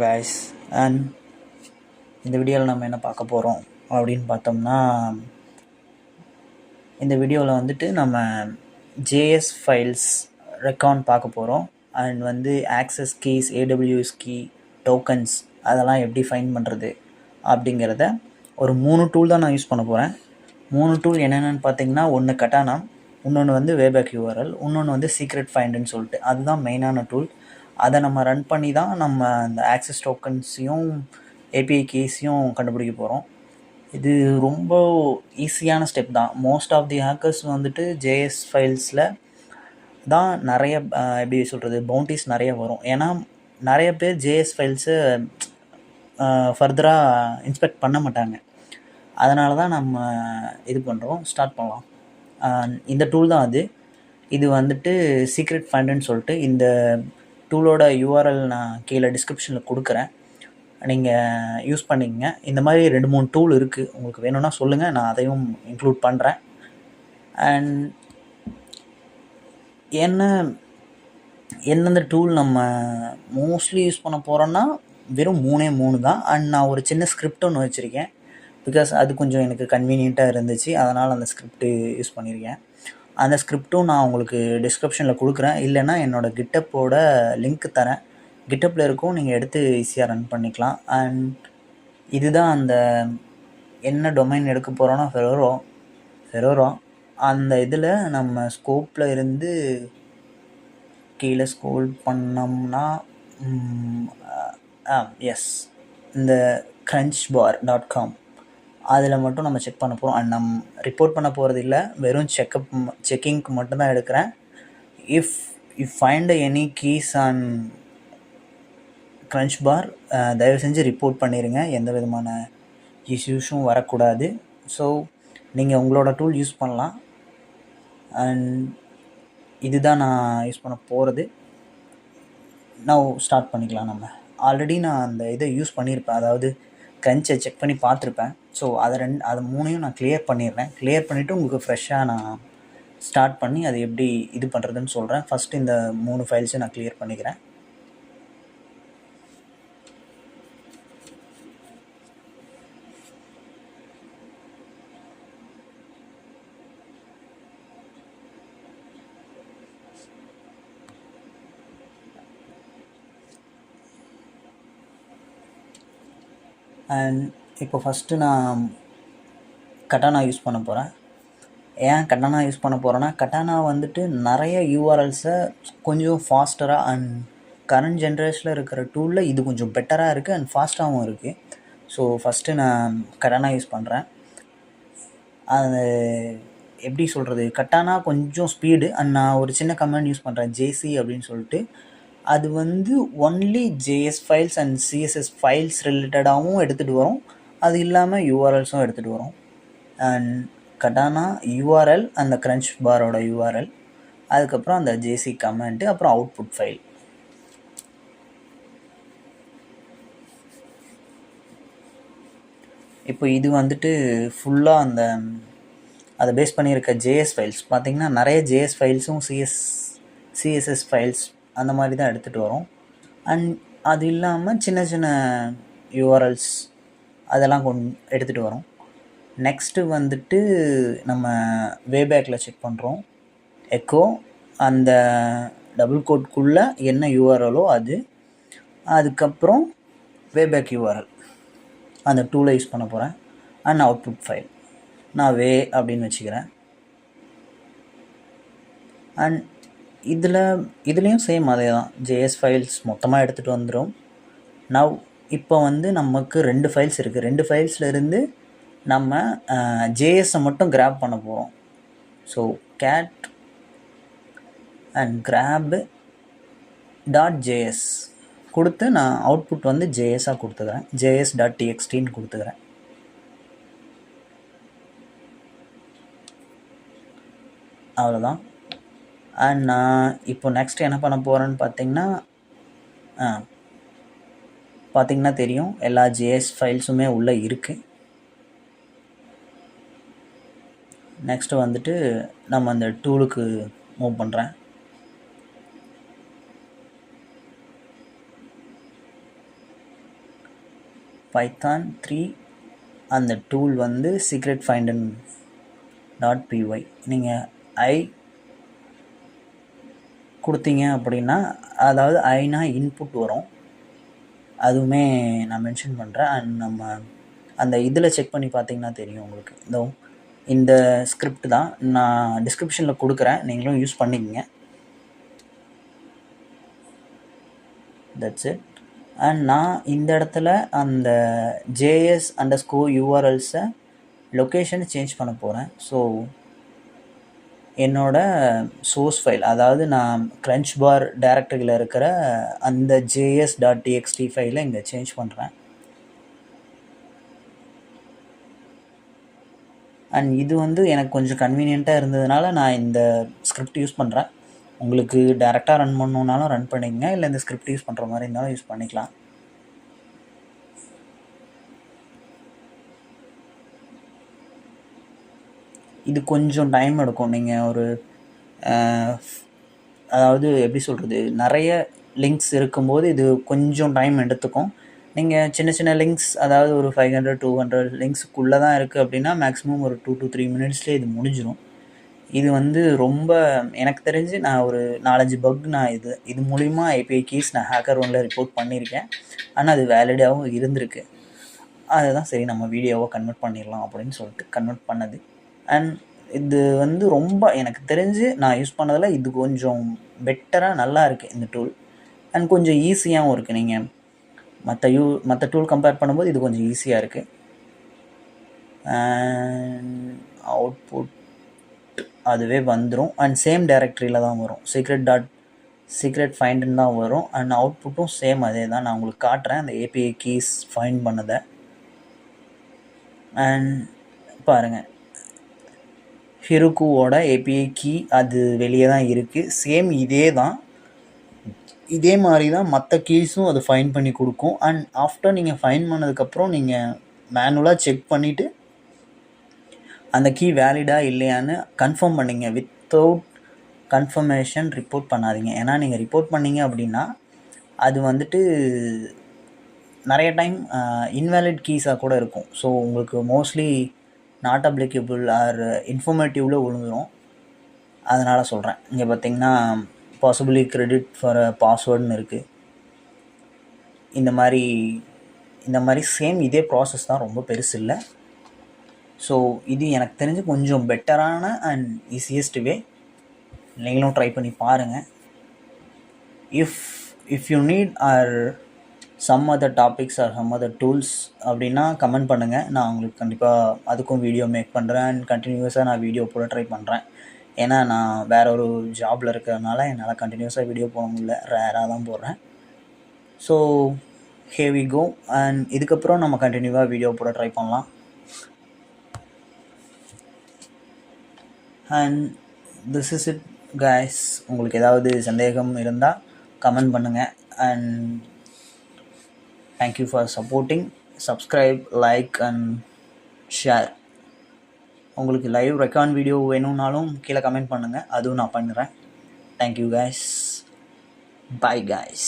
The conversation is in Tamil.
guys, அண்ட் இந்த வீடியோவில் நம்ம என்ன பார்க்க போகிறோம் அப்படின்னு பார்த்தோம்னா, இந்த வீடியோவில் வந்துட்டு நம்ம ஜேஎஸ் ஃபைல்ஸ் ரெக்கார்ட் பார்க்க போகிறோம். அண்ட் வந்து access keys, AWS key, tokens அதெல்லாம் எப்படி ஃபைண்ட் பண்ணுறது அப்படிங்கிறத ஒரு 3 டூல் தான் நான் யூஸ் பண்ண போகிறேன். 3 டூல் என்னென்னு பார்த்தீங்கன்னா, ஒன்று கட்டானா, இன்னொன்று வந்து வேபேக் யூஆர்எல், இன்னொன்று வந்து சீக்ரெட் ஃபைண்டுன்னு சொல்லிட்டு அதுதான் மெயினான டூல். அதை நம்ம ரன் பண்ணி தான் நம்ம அந்த ஆக்சஸ் டோக்கன்ஸையும் ஏபிஐ கீஸையும் கண்டுபிடிக்க போகிறோம். இது ரொம்ப ஈஸியான ஸ்டெப் தான். மோஸ்ட் ஆஃப் தி ஹேக்கர்ஸ் வந்துட்டு ஜேஎஸ் ஃபைல்ஸில் தான் நிறைய எப்படி சொல்கிறது பவுண்டிஸ் நிறைய வரும். ஏன்னா நிறைய பேர் ஜேஎஸ் ஃபைல்ஸை ஃபர்தராக இன்ஸ்பெக்ட் பண்ண மாட்டாங்க. அதனால தான் நம்ம இது பண்ணுறோம். ஸ்டார்ட் பண்ணலாம். இந்த டூல் தான் அது. இது வந்துட்டு சீக்ரெட் ஃபைண்டுன்னு சொல்லிட்டு இந்த டூலோட யூஆர்எல் நான் கீழே டிஸ்கிரிப்ஷனில் கொடுக்குறேன், நீங்கள் யூஸ் பண்ணிக்கங்க. இந்த மாதிரி 2-3 டூல் இருக்குது, உங்களுக்கு வேணும்னா சொல்லுங்கள், நான் அதையும் இன்க்ளூட் பண்ணுறேன். அண்ட் எந்தெந்த டூல் நம்ம மோஸ்ட்லி யூஸ் பண்ண போகிறோன்னா வெறும் 3 தான். அண்ட் நான் ஒரு சின்ன ஸ்கிரிப்ட் ஒன்று வச்சுருக்கேன், பிகாஸ் அது கொஞ்சம் எனக்கு கன்வீனியண்ட்டாக இருந்துச்சு, அதனால் அந்த ஸ்கிரிப்ட் யூஸ் பண்ணியிருக்கேன். அந்த ஸ்கிரிப்டும் நான் உங்களுக்கு டிஸ்கிரிப்ஷனில் கொடுக்குறேன், இல்லைன்னா என்னோடய கிட்டப்போட லிங்க் தரேன், கிட்டப்பில் இருக்கும், நீங்கள் எடுத்து ஈஸியாக ரன் பண்ணிக்கலாம். அண்ட் இதுதான் அந்த என்ன டொமைன் எடுக்க போகிறோன்னா ஃபெரோரா. அந்த இதில் நம்ம ஸ்கோப்பில் இருந்து கீழே ஸ்க்ரோல் பண்ணோம்னா எஸ், இந்த crunchbar.com அதில் மட்டும் நம்ம செக் பண்ண போகிறோம். அண்ட் நம்ம ரிப்போர்ட் பண்ண போகிறது இல்லை, வெறும் செக்கிங்க்கு மட்டும்தான் எடுக்கிறேன். If find any keys on crunchbar, தயவு செஞ்சு ரிப்போர்ட் பண்ணிடுங்க, எந்த விதமான இஷ்யூஸும் வரக்கூடாது. ஸோ நீங்கள் உங்களோட டூல் யூஸ் பண்ணலாம். அண்ட் இதுதான் நான் யூஸ் பண்ண போகிறது. நான் ஸ்டார்ட் பண்ணிக்கலாம். நம்ம ஆல்ரெடி நான் அந்த இதை யூஸ் பண்ணியிருப்பேன், அதாவது கிரன்ச்சை செக் பண்ணி பார்த்துருப்பேன். ஸோ அது 3ஐயும் நான் கிளியர் பண்ணிடுறேன். கிளியர் பண்ணிவிட்டு உங்களுக்கு ஃப்ரெஷ்ஷாக நான் ஸ்டார்ட் பண்ணி அதை எப்படி இது பண்ணுறதுன்னு சொல்கிறேன். ஃபஸ்ட்டு இந்த 3 ஃபைல்ஸை நான் கிளியர் பண்ணிக்கிறேன். அண்ட் இப்போ ஃபஸ்ட்டு நான் கட்டானா யூஸ் பண்ண போகிறேன். ஏன் கட்டானா யூஸ் பண்ண போகிறேன்னா, கட்டானா வந்துட்டு நிறைய யூஆர்எல்ஸை கொஞ்சம் ஃபாஸ்டராக அண்ட் கரண்ட் ஜென்ரேஷனில் இருக்கிற டூலில் இது கொஞ்சம் பெட்டராக இருக்குது அண்ட் ஃபாஸ்ட்டாகவும் இருக்குது. ஸோ ஃபஸ்ட்டு நான் கட்டானா யூஸ் பண்ணுறேன். அது எப்படி சொல்கிறது, கட்டானா கொஞ்சம் ஸ்பீடு. அண்ட் நான் ஒரு சின்ன கமெண்ட் யூஸ் பண்ணுறேன், ஜேசி அப்படின்னு சொல்லிட்டு. அது வந்து only JS files and CSS files ரிலேட்டடாகவும் எடுத்துகிட்டு வரும், அது இல்லாமல் யூஆர்எல்ஸும் எடுத்துகிட்டு வரும். அண்ட் கட்டானா யூஆர்எல், அந்த கிரன்ச் பாரோட யூஆர்எல், அதுக்கப்புறம் அந்த ஜேசி கமெண்ட்டு, அப்புறம் அவுட்புட் ஃபைல். இப்போ இது வந்துட்டு ஃபுல்லாக அதை பேஸ் பண்ணியிருக்க ஜேஎஸ் ஃபைல்ஸ் பார்த்திங்கன்னா, நிறைய ஜேஎஸ் ஃபைல்ஸும் சிஎஸ்எஸ் ஃபைல்ஸ் அந்த மாதிரி தான் எடுத்துகிட்டு வரும். அண்ட் அது இல்லாமல் சின்ன சின்ன யூஆர்எல்ஸ் அதெல்லாம் எடுத்துகிட்டு வரும். நெக்ஸ்ட்டு வந்துட்டு நம்ம வேபேக்கில் செக் பண்ணுறோம். எக்கோ அந்த டபுள் கோட்குள்ளே என்ன யூஆர்எலோ அது, அதுக்கப்புறம் வேபேக் யூஆர்எல் அந்த டூலை யூஸ் பண்ண போகிறேன். அண்ட் அவுட்புட் ஃபைல் நான் அப்படின்னு வச்சுக்கிறேன். அண்ட் இதுலேயும் சேம் அதே தான், ஜேஎஸ் ஃபைல்ஸ் மொத்தமாக எடுத்துகிட்டு வந்துடும். இப்போ வந்து நமக்கு 2 ஃபைல்ஸ் இருக்குது. 2 ஃபைல்ஸில் இருந்து நம்ம ஜேஎஸை மட்டும் கிராப் பண்ண போகிறோம். So get and grab .js கொடுத்து நான் அவுட்புட் வந்து ஜேஎஸாக கொடுத்துக்கிறேன், js.txtன்னு கொடுத்துக்கிறேன். அவ்வளோதான். அண்ட் நான் இப்போ நெக்ஸ்ட் என்ன பண்ண போகிறேன்னு பார்த்தீங்கன்னா தெரியும், எல்லா ஜேஎஸ் ஃபைல்ஸுமே உள்ளே இருக்குது. நெக்ஸ்ட்டு வந்துட்டு நம்ம அந்த டூலுக்கு மூவ் பண்ணுறேன். python3 அந்த டூல் வந்து secretfinder.py. நீங்கள் ஐ கொடுத்தீங்க அப்படின்னா, அதாவது ஐனா இன்புட் வரும், அதுவுமே நான் மென்ஷன் பண்ணுறேன். அண்ட் நம்ம அந்த இதில் செக் பண்ணி பார்த்தீங்கன்னா தெரியும் உங்களுக்கு. இந்த ஸ்கிரிப்ட் தான் நான் டிஸ்கிரிப்ஷனில் கொடுக்குறேன், நீங்களும் யூஸ் பண்ணிக்கங்க. That's it. அண்ட் நான் இந்த இடத்துல அந்த JS_URLஸை லொக்கேஷனை சேஞ்ச் பண்ண போகிறேன். ஸோ என்னோட சோர்ஸ் ஃபைல், அதாவது நான் க்ரன்ச் பார் டைரக்டரியில் இருக்கிற அந்த js.txt ஃபைலை இங்கே சேஞ்ச் பண்ணுறேன். அண்ட் இது வந்து எனக்கு கொஞ்சம் கன்வீனியண்ட்டாக இருந்ததுனால நான் இந்த ஸ்கிரிப்ட் யூஸ் பண்ணுறேன். உங்களுக்கு டேரெக்டாக ரன் பண்ணணுன்னாலும் ரன் பண்ணிக்கங்க, இல்லை இந்த ஸ்கிரிப்ட் யூஸ் பண்ணுற மாதிரி இருந்தாலும் யூஸ் பண்ணிக்கலாம். இது கொஞ்சம் டைம் எடுக்கும். நீங்கள் ஒரு அதாவது எப்படி சொல்கிறது, நிறைய லிங்க்ஸ் இருக்கும்போது இது கொஞ்சம் டைம் எடுத்துக்கும். நீங்கள் சின்ன சின்ன லிங்க்ஸ், அதாவது ஒரு 500-200 லிங்க்ஸுக்குள்ளே தான் இருக்குது அப்படின்னா மேக்ஸிமம் ஒரு 2 to 3 மினிட்ஸ்லேயே இது முடிஞ்சிடும். இது வந்து ரொம்ப எனக்கு தெரிஞ்சு நான் ஒரு 4-5 பக் நான் இது மூலிமா API கீஸ் நான் HackerOneல ரிப்போர்ட் பண்ணியிருக்கேன். ஆனால் அது வேலிடாகவும் இருந்திருக்கு. அதுதான் சரி நம்ம வீடியோவை கன்வெர்ட் பண்ணிடலாம் அப்படின்னு சொல்லிட்டு கன்வெர்ட் பண்ணது. அண்ட் இது வந்து ரொம்ப எனக்கு தெரிஞ்சு நான் யூஸ் பண்ணதில் இது கொஞ்சம் பெட்டராக நல்லா இருக்குது இந்த டூல். அண்ட் கொஞ்சம் ஈஸியாகவும் இருக்குது. நீங்கள் மற்ற டூல் கம்பேர் பண்ணும்போது இது கொஞ்சம் ஈஸியாக இருக்குது. அண்ட் அவுட்புட் அதுவே வந்துடும். அண்ட் சேம் டைரக்டரியில் தான் வரும், secretfinder தான் வரும். அண்ட் அவுட்புட்டும் சேம் அதே தான். நான் உங்களுக்கு காட்டுறேன் அந்த API கீஸ் ஃபைண்ட் பண்ணதை. அண்ட் பாருங்கள், ஹிருக்குவோட API கீ அது வெளியே தான் இருக்குது. சேம் இதே மாதிரி தான் மற்ற கீஸும் அது ஃபைண்ட் பண்ணி கொடுக்கும். அண்ட் ஆஃப்டர் நீங்கள் ஃபைண்ட் பண்ணதுக்கப்புறம் நீங்கள் மேனுவலாக செக் பண்ணிவிட்டு அந்த கீ வேலிடாக இல்லையான்னு கன்ஃபார்ம் பண்ணிங்க. வித்தவுட் கன்ஃபர்மேஷன் ரிப்போர்ட் பண்ணாதீங்க. ஏன்னா நீங்கள் ரிப்போர்ட் பண்ணிங்க அப்படின்னா அது வந்துட்டு நிறைய டைம் இன்வேலிட் கீஸாக கூட இருக்கும். ஸோ உங்களுக்கு மோஸ்ட்லி நாட் அப்ளிகபிள் ஆர் இன்ஃபர்மேட்டிவில் விழுந்துடும். அதனால் சொல்கிறேன். இங்கே பார்த்தீங்கன்னா பாசிபிளி கிரெடிட் ஃபார் பாஸ்வேர்டுன்னு இருக்குது. இந்த மாதிரி சேம் இதே ப்ராசஸ் தான், ரொம்ப பெருசு இல்லை. ஸோ இது எனக்கு தெரிஞ்சு கொஞ்சம் பெட்டரான அண்ட் ஈஸியஸ்ட் வே. நீங்களும் ட்ரை பண்ணி பாருங்கள். If you need or some other topics or some other tools அப்படின்னா கமெண்ட் பண்ணுங்கள். நான் உங்களுக்கு கண்டிப்பாக அதுக்கும் வீடியோ மேக் பண்ணுறேன். அண்ட் கண்டினியூஸாக நான் வீடியோ போட ட்ரை பண்ணுறேன். ஏன்னா நான் வேறு ஒரு ஜாபில் இருக்கிறதுனால என்னால் கண்டினியூஸாக வீடியோ போட முடியல, ரேராக தான் போடுறேன். So here we go. And இதுக்கப்புறம் நம்ம கண்டினியூவாக வீடியோ போட ட்ரை பண்ணலாம். And this is it guys. உங்களுக்கு ஏதாவது சந்தேகம் இருந்தால் கமெண்ட் பண்ணுங்கள். And thank you for supporting. Subscribe, like and share. உங்களுக்கு லைவ் ரெக்கார்ட் வீடியோ வேணும்னாலும் கீழே கமெண்ட் பண்ணுங்கள், அதுவும் நான் பண்ணுறேன். Thank you guys. Bye guys.